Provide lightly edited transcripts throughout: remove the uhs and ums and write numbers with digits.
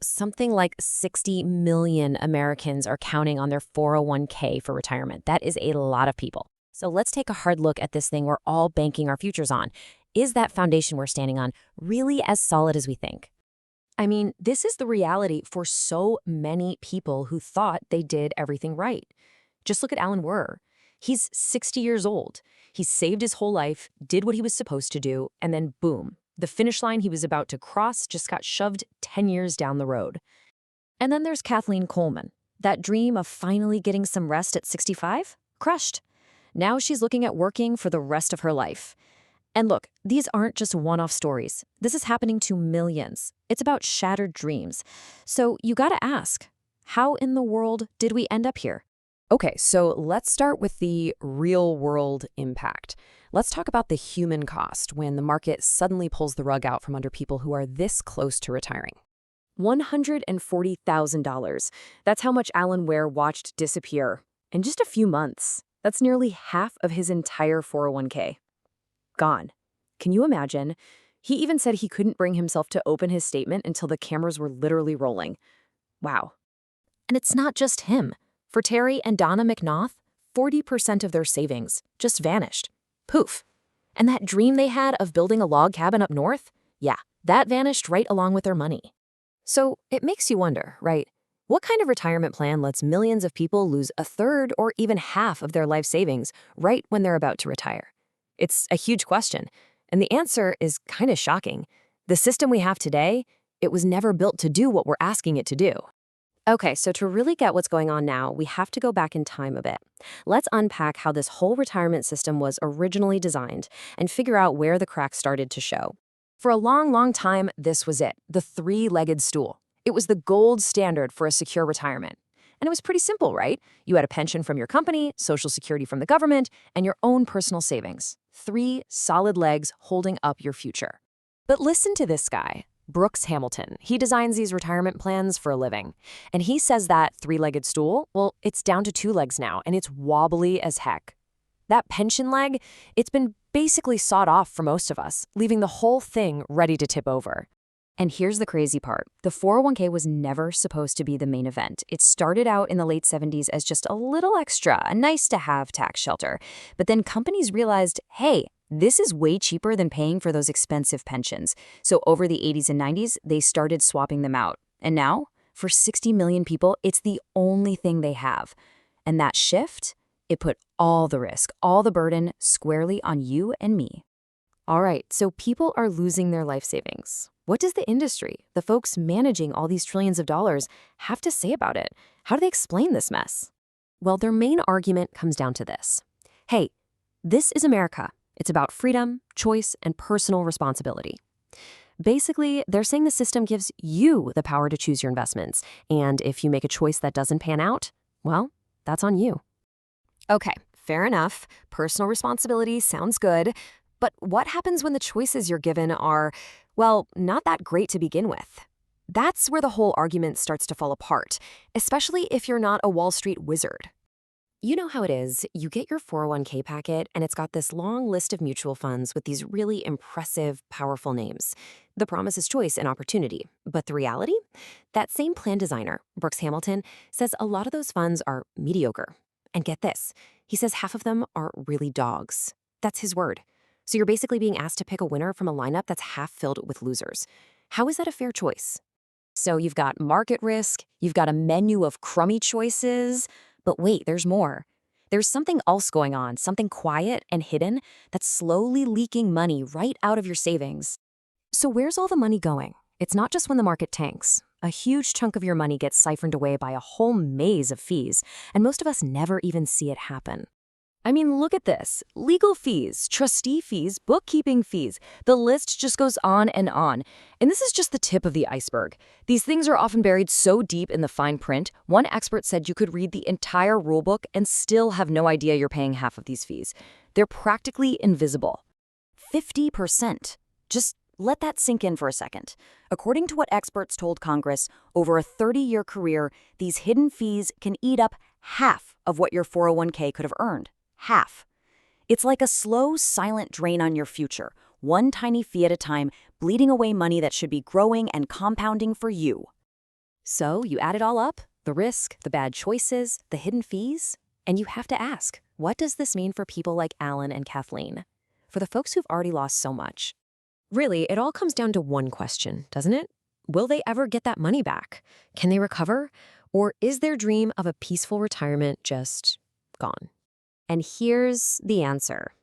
Something like 60 million Americans are counting on their 401k for retirement. That is a lot of people. So let's take a hard look at this thing we're all banking our futures on. Is that foundation we're standing on really as solid as we think? I mean, this is the reality for so many people who thought they did everything right. Just look at Alan Wurr. He's 60 years old. He saved his whole life, did what he was supposed to do, and then boom, the finish line he was about to cross just got shoved 10 years down the road. And then there's Kathleen Coleman. That dream of finally getting some rest at 65? Crushed. Now she's looking at working for the rest of her life. And look, these aren't just one-off stories. This is happening to millions. It's about shattered dreams. So you gotta ask, how in the world did we end up here? Okay, so let's start with the real-world impact. Let's talk about the human cost when the market suddenly pulls the rug out from under people who are this close to retiring. $140,000. That's how much Alan Ware watched disappear in just a few months. That's nearly half of his entire 401k. Gone. Can you imagine? He even said he couldn't bring himself to open his statement until the cameras were literally rolling. Wow. And it's not just him. For Terry and Donna McNaught, 40% of their savings just vanished. Poof. And that dream they had of building a log cabin up north? Yeah, that vanished right along with their money. So it makes you wonder, right? What kind of retirement plan lets millions of people lose a third or even half of their life savings right when they're about to retire? It's a huge question, and the answer is kind of shocking. The system we have today, it was never built to do what we're asking it to do. Okay, so to really get what's going on now, we have to go back in time a bit. Let's unpack how this whole retirement system was originally designed and figure out where the cracks started to show. For a long, long time, this was it, the three-legged stool. It was the gold standard for a secure retirement. And it was pretty simple, right? You had a pension from your company, Social Security from the government, and your own personal savings. 3 solid legs holding up your future. But listen to this guy. Brooks Hamilton. He designs these retirement plans for a living. And he says that three-legged stool, well, it's down to 2 legs now, and it's wobbly as heck. That pension leg, it's been basically sawed off for most of us, leaving the whole thing ready to tip over. And here's the crazy part. The 401k was never supposed to be the main event. It started out in the late 70s as just a little extra, a nice-to-have tax shelter. But then companies realized, hey, this is way cheaper than paying for those expensive pensions. So over the 80s and 90s, they started swapping them out. And now, for 60 million people, it's the only thing they have. And that shift, it put all the risk, all the burden squarely on you and me. All right, so people are losing their life savings. What does the industry, the folks managing all these trillions of dollars, have to say about it? How do they explain this mess? Well, their main argument comes down to this. Hey, this is America. It's about freedom, choice, and personal responsibility. Basically, they're saying the system gives you the power to choose your investments, and if you make a choice that doesn't pan out, well, that's on you. Okay, fair enough. Personal responsibility sounds good, but what happens when the choices you're given are, well, not that great to begin with? That's where the whole argument starts to fall apart, especially if you're not a Wall Street wizard. You know how it is. You get your 401k packet, and it's got this long list of mutual funds with these really impressive, powerful names. The promise is choice and opportunity. But the reality? That same plan designer, Brooks Hamilton, says a lot of those funds are mediocre. And get this, he says half of them are really dogs. That's his word. So you're basically being asked to pick a winner from a lineup that's half filled with losers. How is that a fair choice? So you've got market risk, you've got a menu of crummy choices. But wait, there's more. There's something else going on, something quiet and hidden that's slowly leaking money right out of your savings. So where's all the money going? It's not just when the market tanks. A huge chunk of your money gets siphoned away by a whole maze of fees, and most of us never even see it happen. I mean, look at this. Legal fees, trustee fees, bookkeeping fees. The list just goes on. And this is just the tip of the iceberg. These things are often buried so deep in the fine print, one expert said you could read the entire rulebook and still have no idea you're paying half of these fees. They're practically invisible. 50%. Just let that sink in for a second. According to what experts told Congress, over a 30-year career, these hidden fees can eat up half of what your 401k could have earned. Half. It's like a slow, silent drain on your future, one tiny fee at a time, bleeding away money that should be growing and compounding for you. So you add it all up, the risk, the bad choices, the hidden fees, and you have to ask, what does this mean for people like Alan and Kathleen? For the folks who've already lost so much? Really, it all comes down to one question, doesn't it? Will they ever get that money back? Can they recover? Or is their dream of a peaceful retirement just gone? And here's the answer.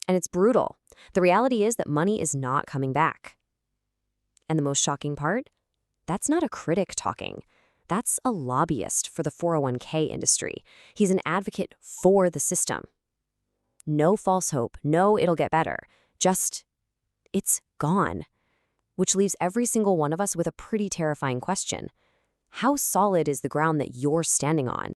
And it's brutal. The reality is that money is not coming back. And the most shocking part? That's not a critic talking. That's a lobbyist for the 401k industry. He's an advocate for the system. No false hope. No, it'll get better. Just, it's gone. Which leaves every single one of us with a pretty terrifying question. How solid is the ground that you're standing on?